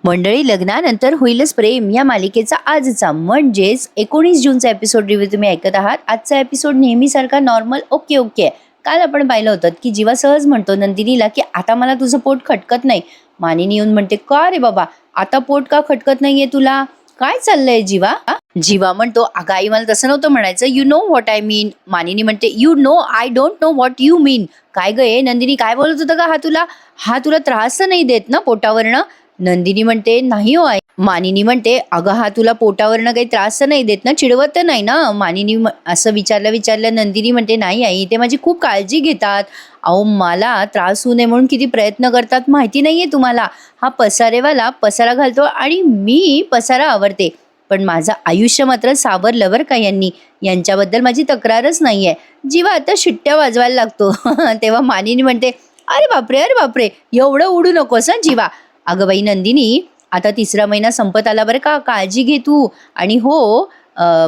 मंडळी, लग्नानंतर होईलच प्रेम या मालिकेचा आजचा म्हणजेच 19 जूनचा एपिसोड रिव्ह्यू तुम्ही ऐकत आहात. आजचा एपिसोड नेहमीसारखा नॉर्मल ओके ओके. काल आपण पाहिलं होतं की जीवा सहज म्हणतो नंदिनीला की आता मला तुझं पोट खटकत नाही. मानिनी येऊन म्हणते का रे बाबा, आता पोट का खटकत नाहीये तुला, काय चाललंय जीवा? जीवा म्हणतो अगं आई, मला तसं नव्हतं म्हणायचं, you know what I mean. Manini म्हणते you know I don't know what you mean. काय गे नंदिनी, काय बोलत होतं का? हा तुला त्रास तर नाही देत ना पोटावरनं? नंदिनी म्हणते नाही हो आई. मानिनी म्हणते अगं हा तुला पोटावरनं काही त्रास तर नाही देत ना, चिडवत तर नाही ना? मानिनी असं विचारलं नंदिनी म्हणते नाही आई, ते माझी खूप काळजी घेतात. अहो मला त्रास होऊ नये म्हणून किती प्रयत्न करतात माहिती नाहीये तुम्हाला. हा पसारेवाला पसारा घालतो आणि मी पसारा आवरते, पण माझं आयुष्य मात्र सावरलं बरं का यांनी. यांच्याबद्दल माझी तक्रारच नाहीये. जीवा आता शिट्ट्या वाजवायला लागतो. तेव्हा मानिनी म्हणते अरे बापरे एवढं उडू नकोस हं जीवा. अगं बाई नंदिनी, आता 3रा महिना संपत आला बरं का, काळजी घे तू. आणि हो,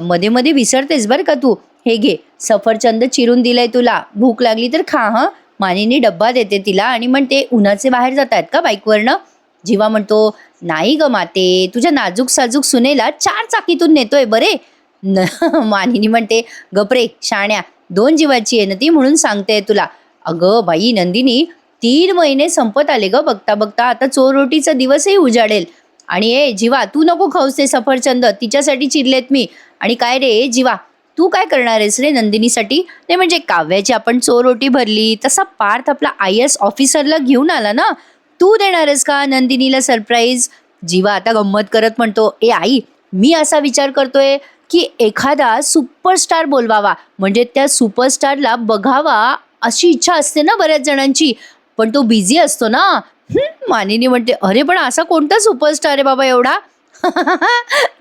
मध्ये मध्ये विसरतेस बरं का तू. हे घे, सफरचंद चिरून दिलंय तुला, भूक लागली तर खा हं. मानिनी डब्बा देते तिला आणि म्हणते उन्हाचे बाहेर जात आहेत का बाईकवरनं? जीवा म्हणतो नाही ग माते, तुझ्या नाजूक साजूक सुनेला 4 चाकीतून नेतोय बरे. मानिनी म्हणते गपरे शाण्या, 2 जीवाची आहे ना ती, म्हणून सांगते तुला. अगं बाई नंदिनी, 3 महिने संपत आले ग बघता बघता. आता चोरोटीचा दिवसही उजाडेल. आणि ए जीवा, तू नको खाऊस ते सफरचंद, तिच्यासाठी चिरलेत मी. आणि काय रे जीवा, तू काय करणार आहेस रे नंदिनीसाठी? ते म्हणजे काव्याची आपण चोरोटी भरली तसा पार्थ आपला IAS ऑफिसरला घेऊन आला ना, तू देणार आहेस का नंदिनीला सरप्राईज? जीवा आता गंमत करत म्हणतो ए आई, मी असा विचार करतोय की एखादा सुपरस्टार बोलवावा, म्हणजे त्या सुपरस्टारला बघावा अशी इच्छा असते ना बऱ्याच जणांची, पण तो बिझी असतो ना. मानिनी म्हणते अरे पण असा कोणता सुपरस्टार आहे बाबा एवढा?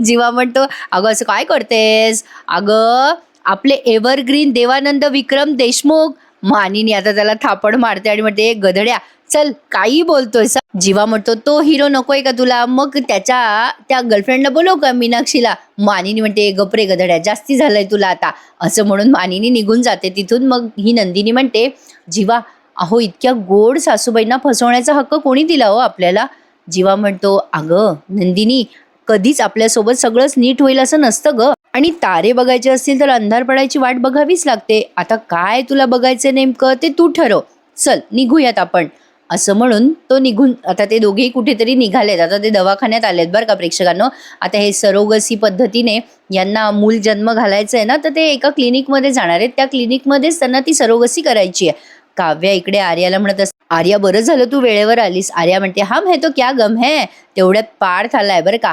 जीवा म्हणतो अगं असं काय करतेस? अगं आपले एव्हरग्रीन देवानंद विक्रम देशमुख. मानिनी आता त्याला थापड मारते आणि म्हणते गधड्या, चल काही बोलतोय. जीवा म्हणतो तो हिरो नकोय का तुला? मग त्या गर्लफ्रेंडला बोलव का, मीनाक्षीला? मानिनी म्हणते गपरे गधड्या, जास्ती झालंय तुला आता. असं म्हणून मानिनी निघून जाते तिथून. मग ही नंदिनी म्हणते जीवा, अहो इतक्या गोड सासूबाईंना फसवण्याचा हक्क कोणी दिला हो आपल्याला? जीवा म्हणतो अगं नंदिनी, कधीच आपल्यासोबत सगळंच नीट होईल असं नसतं ग. आणि तारे बघायचे असतील तर अंधार पडायची वाट बघावीच लागते. आता काय तुला बघायचं नेमकं ते तू ठरव. चल निघूयात आपण. असं म्हणून तो निघून, आता ते दोघेही कुठेतरी निघालेत. आता ते दवाखान्यात आलेत बरं का प्रेक्षकांनो. आता हे सरोगसी पद्धतीने यांना मूल जन्म घालायचं आहे ना, तर ते एका क्लिनिकमध्ये जाणार आहेत. त्या क्लिनिकमध्येच त्यांना ती सरोगसी करायची आहे. काव्या इकडे आर्याला म्हणत असते आर्या बरं झालं तू वेळेवर आलीस. आर्या म्हणते हा मैं तो क्या गम है. तेवढ्यात पार्थ आलाय बरं का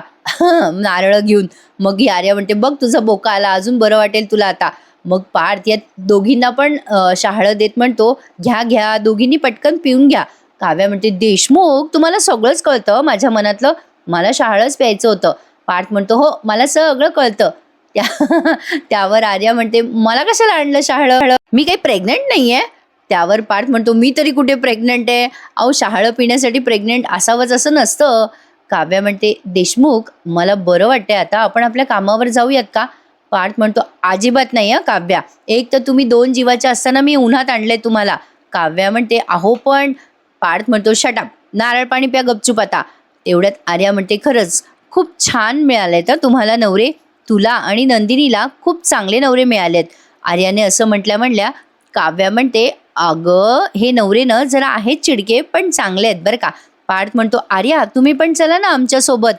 नारळ घेऊन. मग ही आर्या म्हणते बघ तुझा बोका आला, अजून बरं वाटेल तुला आता. मग पार्थ या दोघींना पण शहाळं देत म्हणतो घ्या घ्या दोघींनी पटकन पिऊन घ्या. काव्या म्हणते देशमुख, तुम्हाला सगळंच कळतं माझ्या मनातलं, मला शहाळंच प्यायचं होतं. पार्थ म्हणतो हो मला सगळं कळतं. त्यावर आर्या म्हणते मला कशाला आणलं शहाळं, मी काही प्रेग्नेंट नाहीये. त्यावर पार्थ म्हणतो मी तरी कुठे प्रेग्नंट आहे, अहो शहाळं पिण्यासाठी प्रेग्नेंट असावंच असं नसतं. काव्या म्हणते देशमुख, मला बरं वाटतंय आता, आपण आपल्या कामावर जाऊयात का? पार्थ म्हणतो अजिबात नाही हं काव्या, एक तर तुम्ही 2 जीवाच्या असताना मी उन्हात आणले तुम्हाला. काव्या म्हणते अहो पण. पार्थ म्हणतो शटअप, नारळ पाणी प्या गपचूप आता. तेवढ्यात आर्या म्हणते खरंच खूप छान मिळाले तर तुम्हाला नवरे, तुला आणि नंदिनीला खूप चांगले नवरे मिळालेत. आर्याने असं म्हणल्या काव्या म्हणते अगं हे नवरे न जरा आहेत चिडके पण चांगले आहेत बरं का. पार्थ म्हणतो आर्या तुम्ही पण चला ना आमच्या सोबत.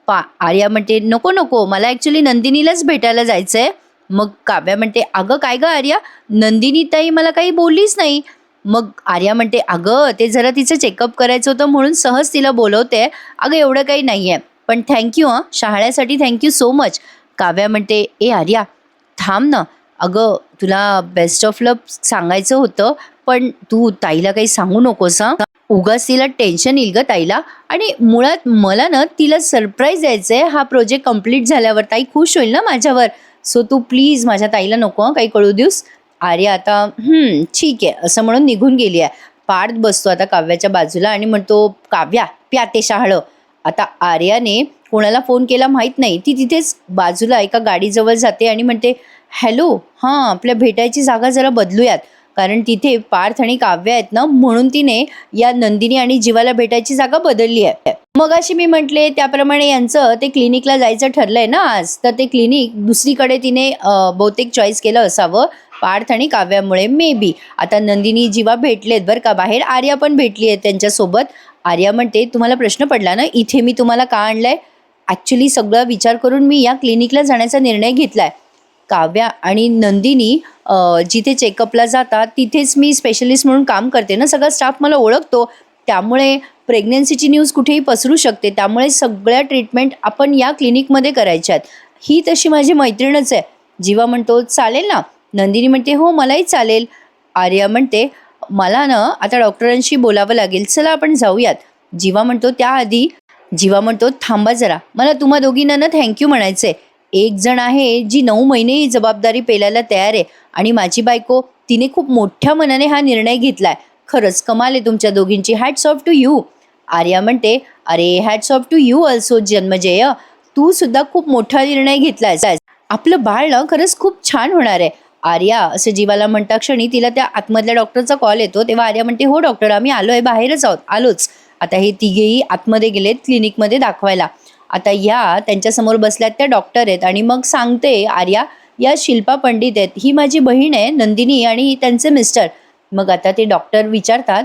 आर्या म्हणते नको नको, मला ॲक्च्युली नंदिनीलाच भेटायला जायचंय. मग काव्या म्हणते अगं काय ग आर्या, नंदिनी ताई मला काही बोललीच नाही. मग आर्या म्हणते अगं ते जरा तिचं चेकअप करायचं होतं म्हणून सहज तिला बोलवते. अगं एवढं काही नाही आहे, पण थँक्यू हं, शहाळ्यासाठी थँक्यू सो मच. काव्या म्हणते ए आर्या थांब ना, अगं तुला बेस्ट ऑफ लक सांगायचं होतं, पण तू ताईला काही सांगू नकोस हां, उगाच तिला टेन्शन येईल ग ताईला. आणि मुळात मला ना तिला सरप्राईज द्यायचं आहे, हा प्रोजेक्ट कम्प्लीट झाल्यावर ताई खुश होईल ना माझ्यावर. सो तू प्लीज माझ्या ताईला नको हं काही कळू देऊस. आर्या आता ठीक आहे असं म्हणून निघून गेली आहे. पार्थ बसतो आता काव्याच्या बाजूला आणि म्हणतो काव्या प्या ते शहाळं. आता आर्याने कोणाला फोन केला माहीत नाही, ती तिथेच बाजूला एका गाडीजवळ जाते आणि म्हणते हॅलो हां आपल्या भेटायची जागा जरा बदलूयात, कारण तिथे पार्थ आणि काव्य आहेत ना, म्हणून तिने या नंदिनी आणि जीवाला भेटायची जागा बदलली आहे. मगाशी मी म्हटले त्याप्रमाणे यांचं ते क्लिनिकला जायचं ठरलंय ना आज, तर ते क्लिनिक दुसरीकडे तिने बहुतेक चॉईस केलं असावं पार्थ आणि काव्यामुळे मे बी. आता नंदिनी जीवा भेटलेत बरं का बाहेर, आर्या पण भेटली आहे त्यांच्यासोबत. आर्या म्हणते, तुम्हाला प्रश्न पडला ना इथे मी तुम्हाला का आणलंय? ॲक्च्युली सगळा विचार करून मी या क्लिनिकला जाण्याचा निर्णय घेतलाय. काव्या आणि नंदिनी जिथे चेकअपला जातात तिथेच मी स्पेशलिस्ट म्हणून काम करते ना, सगळा स्टाफ मला ओळखतो. त्यामुळे प्रेग्नन्सीची न्यूज कुठेही पसरू शकते, त्यामुळे सगळ्या ट्रीटमेंट आपण या क्लिनिकमध्ये करायच्या आहेत. ही तशी माझी मैत्रीणच आहे. जीवा म्हणतो, चालेल ना? नंदिनी म्हणते, हो मलाही चालेल. आर्या म्हणते, मला ना आता डॉक्टरांशी बोलावं लागेल, चला आपण जाऊयात. जीवा म्हणतो थांबा जरा, मला तुम्हा दोघींना ना थँक्यू म्हणायचंय. एक जण आहे जी 9 महिने ही जबाबदारी पेलायला तयार आहे आणि माझी बायको, तिने खूप मोठ्या मनाने हा निर्णय घेतलाय. खरंच कमाल आहे तुमच्या दोघींची, hats off to you. Arya म्हणते, अरे hats off to you also Janmajay, तू सुद्धा खूप मोठा निर्णय घेतलायस. आपलं बाळ ना खरंच खूप छान होणार आहे. आर्या असं जीवाला म्हणता क्षणी तिला त्या आतमधल्या डॉक्टरचा कॉल येतो. तेव्हा आर्या म्हणते, हो डॉक्टर आम्ही आलोय, बाहेरच आहोत, आलोच. आता हे तिघेही आतमध्ये गेलेत क्लिनिकमध्ये दाखवायला. आता या त्यांच्यासमोर बसल्यात त्या डॉक्टर आहेत आणि मग सांगते आर्या, या शिल्पा पंडित आहेत, ही माझी बहीण आहे नंदिनी आणि त्यांचे मिस्टर. मग आता ते डॉक्टर विचारतात,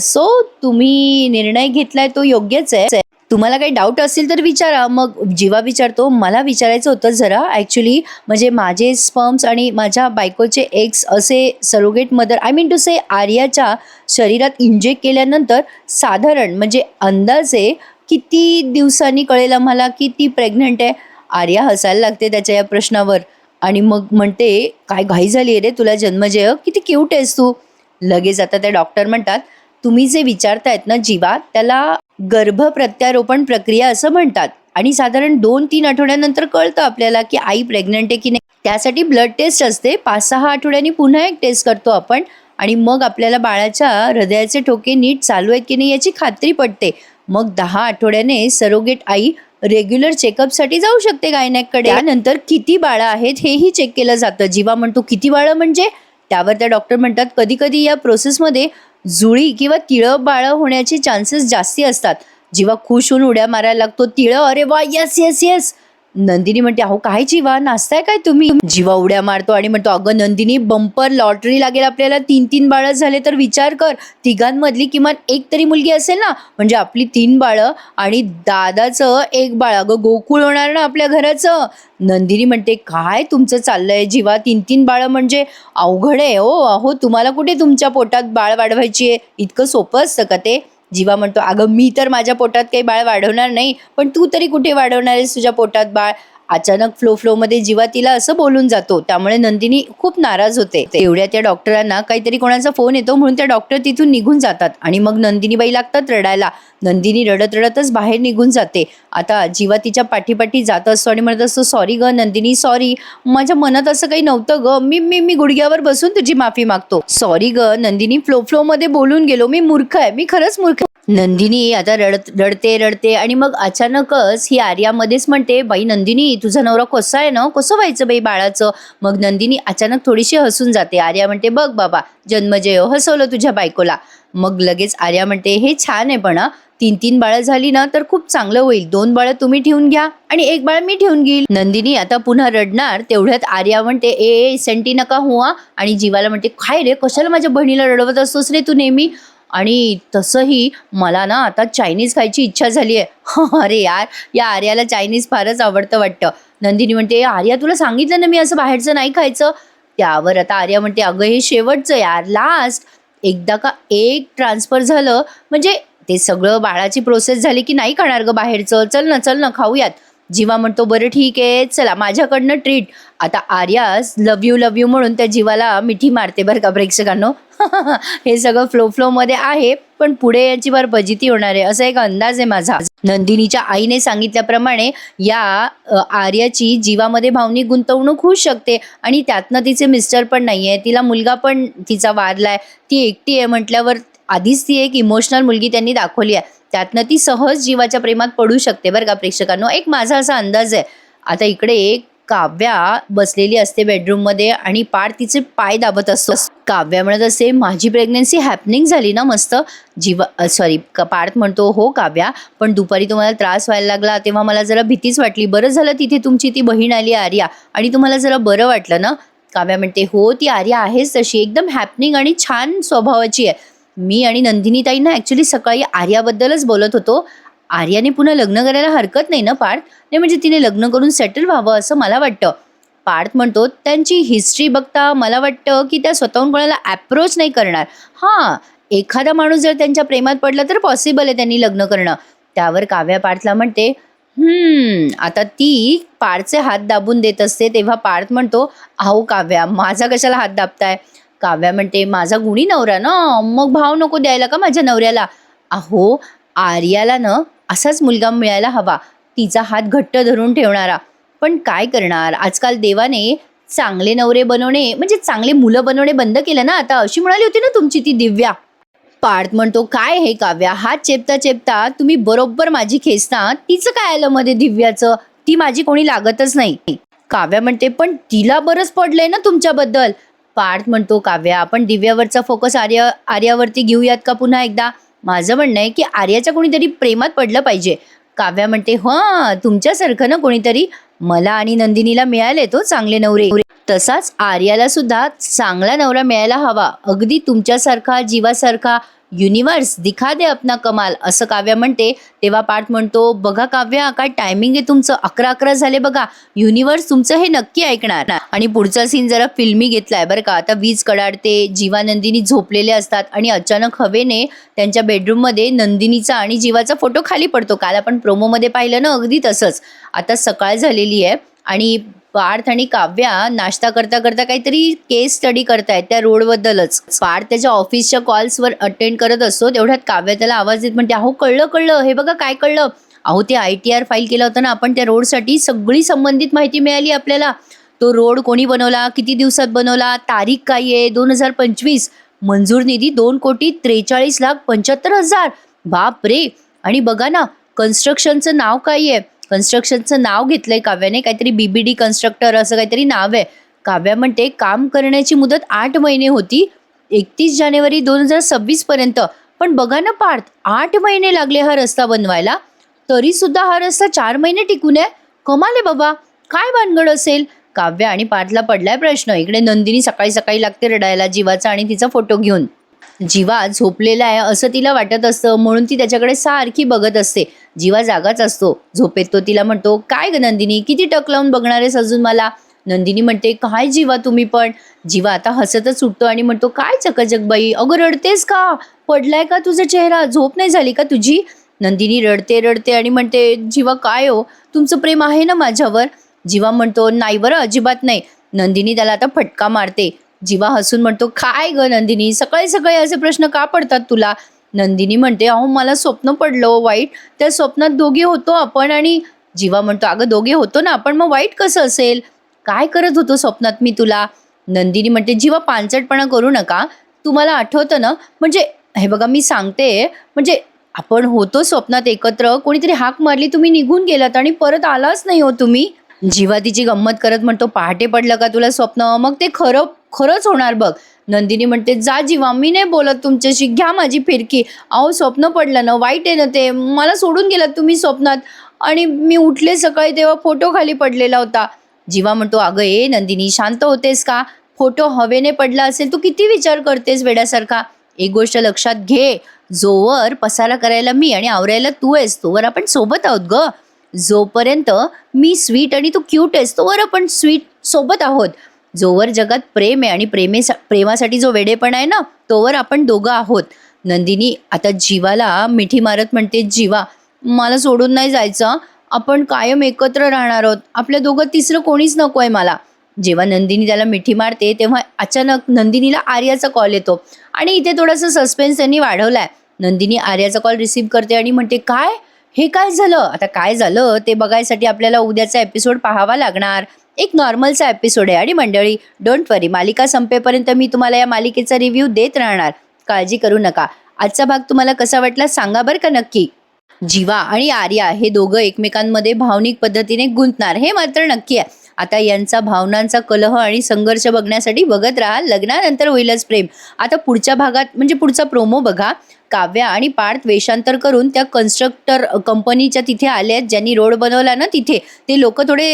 सो तुम्ही निर्णय घेतलाय तो योग्यच आहे, तुम्हाला काही डाऊट असेल तर विचारा. मग जीवा विचारतो, मला विचारायचं होतं जरा ॲक्च्युली, म्हणजे माझे स्पर्म्स आणि माझ्या बायकोचे एग्स असे surrogate mother, I mean to say आर्याच्या शरीरात इंजेक्ट केल्यानंतर साधारण म्हणजे अंदाजे किती दिवसांनी कळेल आम्हाला की ती प्रेग्नंट आहे? आर्या हसायला लागते त्याच्या या प्रश्नावर आणि मग म्हणते, काय घाई झाली रे तुला जन्मजय, किती क्यूट आहेस तू. लगेच आता त्या डॉक्टर म्हणतात, तुम्ही जे विचारतायत ना जीवा, त्याला गर्भ प्रत्यारोपण प्रक्रिया असं म्हणतात आणि साधारण 2-3 आठवड्यानंतर कळतं आपल्याला की आई प्रेग्नंट आहे की नाही. त्यासाठी ब्लड टेस्ट असते, 5-6 आठवड्यांनी पुन्हा एक टेस्ट करतो आपण आणि मग आपल्याला बाळाच्या हृदयाचे ठोके नीट चालू आहेत की नाही याची खात्री पडते. मग 10 आठवड्याने सरोगेट आई रेग्युलर चेकअपसाठी जाऊ शकते गायनॅककडे. त्यानंतर किती बाळं आहेत हेही चेक केलं जातं. जीवा म्हणतो, किती बाळं म्हणजे? त्यावर त्या डॉक्टर म्हणतात, कधी कधी या प्रोसेसमध्ये जुळी किंवा तिळं बाळं होण्याचे चान्सेस जास्ती असतात. जीवा खुश होऊन उड्या मारायला लागतो, तिळं, अरे वा, येस येस येस. नंदिनी म्हणते, अहो काय जीवा, नाचताय काय तुम्ही? जीवा उड्या मारतो आणि म्हणतो, अगं नंदिनी, बंपर लॉटरी लागेल आपल्याला. 3-3 बाळं झाले तर विचार कर, तिघांमधली किमान एक तरी मुलगी असेल ना, म्हणजे आपली 3 बाळं आणि दादाचं 1 बाळ. अगं गोकुळ होणार ना आपल्या घराचं. नंदिनी म्हणते, काय तुमचं चाललंय जीवा, 3-3 बाळं म्हणजे अवघड आहे हो. अहो तुम्हाला कुठे तुमच्या पोटात बाळ वाढवायची आहे, इतकं सोपं असतं का ते? जीवा म्हणतो, अगं मी तर माझ्या पोटात काही बाळ वाढवणार नाही, पण तू तरी कुठे वाढवणार आहेस तुझ्या पोटात बाळ? अचानक फ्लोमध्ये जीवा तिला असं बोलून जातो, त्यामुळे नंदिनी खूप नाराज होते. एवढ्या त्या डॉक्टरांना काहीतरी कोणाचा फोन येतो म्हणून त्या डॉक्टर तिथून निघून जातात आणि मग नंदिनीबाई लागतात रडायला. नंदिनी रडत रडतच बाहेर निघून जाते. आता जीवा तिच्या पाठीपाठी जात असतो आणि म्हणत असतो, सॉरी ग नंदिनी, सॉरी, माझ्या मनात असं काही नव्हतं ग, मी गुडघ्यावर बसून तुझी माफी मागतो. सॉरी ग नंदिनी, फ्लोमध्ये बोलून गेलो, मी मूर्ख आहे, मी खरंच मूर्ख. नंदिनी आता रडते आणि मग अचानकच ही आर्यामध्येच म्हणते, बाई नंदिनी, तुझा नवरा कसा आहे ना, कसं व्हायचं बाई बाळाचं? मग नंदिनी अचानक थोडीशी हसून जाते. आर्या म्हणते, बघ बाबा जन्मजय, हसवलं तुझ्या बायकोला. मग लगेच आर्या म्हणते, हे छान आहे पण 3-3 बाळं झाली ना तर खूप चांगलं होईल. 2 बाळं तुम्ही ठेवून घ्या आणि 1 बाळ मी ठेवून घेईल. नंदिनी आता पुन्हा रडणार. तेवढ्यात आर्या म्हणते, ए सेंटी नका हुआ. आणि जीवाला म्हणते, काय रे, कशाला माझ्या बहिणीला रडवत असतोस रे तू नेहमी? आणि तसंही मला ना आता चायनीज खायची इच्छा झाली आहे. अरे यार, या आर्याला चायनीज फारच आवडतं वाटतं. नंदिनी म्हणते, आर्या तुला सांगितलं ना मी असं बाहेरचं नाही खायचं. त्यावर आता आर्या म्हणते, अगं हे शेवटचं यार, लास्ट. एकदा का एक ट्रान्सफर झालं म्हणजे ते सगळं बाळाची प्रोसेस झाली की नाही खाणार ग बाहेरचं, चल ना खाऊयात. जीवा म्हणतो, बरं ठीक आहे, चला माझ्याकडनं ट्रीट. आता आर्या लव यू म्हणून त्या जीवाला मिठी मारते बरं का प्रेक्षकांनो. हे सगळं फ्लोमध्ये आहे, पण पुढे याची फार फजिती होणार आहे असा एक अंदाज आहे माझा. नंदिनीच्या आईने सांगितल्याप्रमाणे या आर्याची जीवामध्ये भावनिक गुंतवणूक होऊ शकते आणि त्यातनं तिचे मिस्टर पण नाहीये, तिला मुलगा पण तिचा वारलाय, ती एकटी आहे म्हटल्यावर आधीच ती एक इमोशनल मुलगी त्यांनी दाखवली आहे, त्यातनं ती सहज जीवाच्या प्रेमात पडू शकते बरं का प्रेक्षकांनो, एक माझा असा अंदाज आहे. आता इकडे काव्या बसलेली असते बेडरूममध्ये आणि पार्थ तिचे पाय दाबत असतो. काव्या म्हणत असते, माझी प्रेग्नन्सी हॅपनिंग झाली ना मस्त. पार्थ म्हणतो, हो काव्या, पण दुपारी तुम्हाला त्रास व्हायला लागला तेव्हा मला जरा भीतीच वाटली. बरं झालं तिथे तुमची ती बहीण आली आर्या आणि तुम्हाला जरा बरं वाटलं ना. काव्या म्हणते, हो ती आर्या आहेच तशी, एकदम हॅपनिंग आणि छान स्वभावाची आहे. मी आणि नंदिनी ताई ना ॲक्च्युली सकाळी आर्याबद्दलच बोलत होतो. आर्याने पुन्हा लग्न करायला हरकत नाही ना पार्थ? नाही म्हणजे तिने लग्न करून सेटल व्हावं असं मला वाटतं. पार्थ म्हणतो, त्यांची हिस्ट्री बघता मला वाटतं की त्या स्वतःहून कोणाला अप्रोच नाही करणार. हां, एखादा माणूस जर त्यांच्या प्रेमात पडला तर पॉसिबल आहे त्यांनी लग्न करणं. त्यावर काव्या पार्थला म्हणते, आता ती पार्थचे हात दाबून देत असते तेव्हा पार्थ म्हणतो, अहो काव्या, माझा कशाला हात दाबताय? काव्या म्हणते, माझा गुणी नवरा ना, मग भाव नको द्यायला का माझ्या नवऱ्याला? अहो, आर्याला ना असाच मुलगा मिळायला हवा, तिचा हात घट्ट धरून ठेवणारा. पण काय करणार, आजकाल देवाने चांगले नवरे बनवणे म्हणजे चांगले मुलं बनवणे बंद केलं ना आता, अशी म्हणाली होती ना तुमची ती दिव्या. पार्थ म्हणतो, काय हे काव्या, हात चेपता चेपता तुम्ही बरोबर माझी खेचता. तिचं काय आलं मध्ये दिव्याचं? ती माझी कोणी लागतच नाही. काव्या म्हणते, पण तिला बरंच पडलंय ना तुमच्याबद्दल. पार्थ म्हणतो, काव्या, आपण दिव्यावरचा फोकस आर्यावरती घेऊयात का पुन्हा एकदा? माझं म्हणणं आहे की आर्याच्या कोणीतरी प्रेमात पडलं पाहिजे. काव्या म्हणते, हां, तुमच्यासारखं ना कोणीतरी. मला आणि नंदिनीला मिळाले तो चांगले नवरे, तसाच आर्याला सुद्धा चांगला नवरा मिळायला हवा, अगदी तुमच्यासारखा, जीवासारखा. युनिव्हर्स दिखा दे अपना कमाल, असं काव्या म्हणते. तेव्हा पार्थ म्हणतो, बघा काव्या, काय टायमिंग आहे तुमचं, 11 झाले बघा. युनिव्हर्स तुमचं हे नक्की ऐकणार. आणि पुढचा सीन जरा फिल्मी घेतलाय बरं का. आता वीज कडाडते, जीवा नंदिनी झोपलेले असतात आणि अचानक हवेने त्यांच्या बेडरूममध्ये नंदिनीचा आणि जीवाचा फोटो खाली पडतो. काल आपण प्रोमोमध्ये पाहिलं ना, अगदी तसंच. आता सकाळ झालेली आहे आणि पार्थ आणि काव्या नाश्ता करता करता काहीतरी केस स्टडी करतायत त्या रोडबद्दलच. पार्थ त्याच्या ऑफिसच्या कॉल्सवर अटेंड करत असतो. तेवढ्यात काव्या त्याला आवाज देत म्हणते, अहो कळलं, हे बघा काय कळलं. अहो ते ITR फाईल केलं होतं ना आपण त्या रोडसाठी, सगळी संबंधित माहिती मिळाली आपल्याला. तो रोड कोणी बनवला, किती दिवसात बनवला, तारीख काय आहे, 2025. मंजूर निधी 2,43,75,000. बाप रे. आणि बघा ना, कन्स्ट्रक्शनचं नाव काय आहे. कन्स्ट्रक्शनचं नाव घेतलंय काव्याने, काहीतरी BBD कन्स्ट्रक्टर असं काहीतरी नाव आहे. काव्या म्हणते, काम करण्याची मुदत 8 महिने होती, 31 जानेवारी 2026 पर्यंत. पण बघा ना पार्थ, 8 महिने लागले हा रस्ता बनवायला, तरी सुद्धा हा रस्ता 4 महिने टिकून आहे. कमाल आहे बाबा, काय भानगड असेल. काव्या आणि पार्थला पडलाय प्रश्न. इकडे नंदिनी सकाळी सकाळी लागते रडायला जीवाचा आणि तिचा फोटो घेऊन. जीवा झोपलेला आहे असं तिला वाटत असतं, म्हणून ती त्याच्याकडे सारखी बघत असते. जीवा जागाच असतो झोपेत. तो तिला म्हणतो, काय ग नंदिनी, किती टक लावून बघणार आहेस अजून मला? नंदिनी म्हणते, काय जीवा तुम्ही पण. जीवा आता हसतच सुटतो आणि म्हणतो, काय चकचक बाई, अगं रडतेस का? पडलाय का तुझा चेहरा, झोप नाही झाली का तुझी? नंदिनी रडते आणि म्हणते, जीवा काय हो, तुमचं प्रेम आहे ना माझ्यावर? जीवा म्हणतो, नाही बरं, अजिबात नाही. नंदिनी त्याला आता फटका मारते. जीवा हसून म्हणतो, काय ग नंदिनी, सकाळी सकाळी असे प्रश्न का पडतात तुला? नंदिनी म्हणते, अहो मला स्वप्न पडलं वाईट, त्या स्वप्नात दोघे होतो आपण. आणि जीवा म्हणतो, अगं दोघे होतो ना आपण, मग वाईट कसं असेल? काय करत होतो स्वप्नात मी तुला? नंदिनी म्हणते, जीवा पांचटपणा करू नका, तुम्हाला आठवतं ना, म्हणजे हे बघा मी सांगते, म्हणजे आपण होतो स्वप्नात एकत्र, कोणीतरी हाक मारली, तुम्ही निघून गेलात आणि परत आलाच नाही हो तुम्ही. जीवा तिची गंमत करत म्हणतो, पहाटे पडलं का तुला स्वप्न, मग ते खरंच होणार बघ. नंदिनी म्हणते, जा जीवा, मी नाही बोलत तुमच्याशी, घ्या माझी फिरकी. अहो स्वप्न पडलं ना, वाईट आहे ना ते, मला सोडून गेलात तुम्ही स्वप्नात आणि मी उठले सकाळी तेव्हा फोटो खाली पडलेला होता. जीवा म्हणतो, अगं ए नंदिनी, शांत होतेस का? फोटो हवेने पडला असेल, तू किती विचार करतेस वेड्यासारखा. एक गोष्ट लक्षात घे, जोवर पसारा करायला मी आणि आवरायला तू आहेस तोवर आपण सोबत आहोत ग. जोपर्यंत मी स्वीट आणि तू क्यूट आहेस तोवर आपण स्वीट सोबत आहोत. जोवर जगात प्रेम आहे आणि प्रेमासाठी जो वेडेपणा आहे ना, तोवर आपण दोघं आहोत. नंदिनी आता जीवाला मिठी मारत म्हणते, जीवा मला सोडून नाही जायचं, आपण कायम एकत्र राहणार आहोत, आपल्या दोघं तिसरं कोणीच नको आहे मला. जेव्हा नंदिनी त्याला मिठी मारते तेव्हा अचानक नंदिनीला आर्याचा कॉल येतो आणि इथे थोडासा सस्पेन्स त्यांनी वाढवलाय. नंदिनी आर्याचा कॉल रिसीव्ह करते आणि म्हणते, काय हे काय झालं? आता काय झालं ते बघायसाठी आपल्याला उद्याचा एपिसोड पाहावा लागणार. एक नॉर्मलचा एपिसोड आहे. आणि मंडळी, डोंट वरी, मालिका संपेपर्यंत मी तुम्हाला या मालिकेचा रिव्ह्यू देत राहणार, काळजी करू नका. आजचा भाग तुम्हाला कसा वाटला सांगा बरं का नक्की. जीवा आणि आर्या हे दोघं एकमेकांमध्ये भावनिक पद्धतीने गुंतणार हे मात्र नक्की आहे. आता यांचा भावनांचा कलह आणि संघर्ष बघण्यासाठी बघत राहा लग्नानंतर होईलच प्रेम. आता पुढच्या भागात म्हणजे पुढचा प्रोमो बघा. काव्या आणि पार्थ वेषांतर करून त्या कन्स्ट्रक्टर कंपनीच्या तिथे आले आहेत, ज्यांनी रोड बनवला ना तिथे. ते लोक थोडे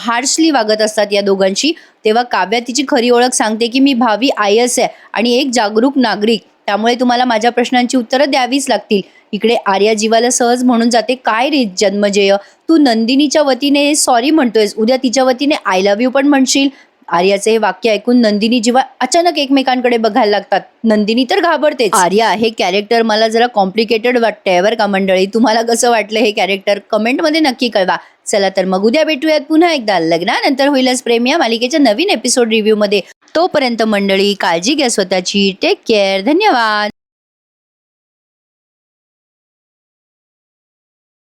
हार्शली वागत असतात या दोघांशी. तेव्हा काव्या तिची खरी ओळख सांगते की मी भावी IAS आहे आणि एक जागरूक नागरिक, त्यामुळे तुम्हाला माझ्या प्रश्नांची उत्तरं द्यावीच लागतील. इकडे आर्या जीवाला सहज म्हणून जाते, काय रे जन्मजेय, तू नंदिनीच्या वतीने सॉरी म्हणतोयस, उद्या तिच्या वतीने आय लव्ह यू पण म्हणशील. आर्याचे हे वाक्य ऐकून नंदिनी जीवा अचानक एकमेकांकडे बघायला लागतात. नंदिनी तर घाबरते. आर्या हे कॅरेक्टर मला जरा कॉम्प्लिकेटेड वाटतंय बरं का मंडळी. तुम्हाला कसं वाटलं हे कॅरेक्टर कमेंटमध्ये नक्की कळवा. चला तर मग उद्या भेटूयात पुन्हा एकदा लग्नानंतर होईलच प्रेम या मालिकेच्या नवीन एपिसोड रिव्ह्यू मध्ये. तोपर्यंत मंडळी काळजी घ्या स्वतःची. Take care. धन्यवाद.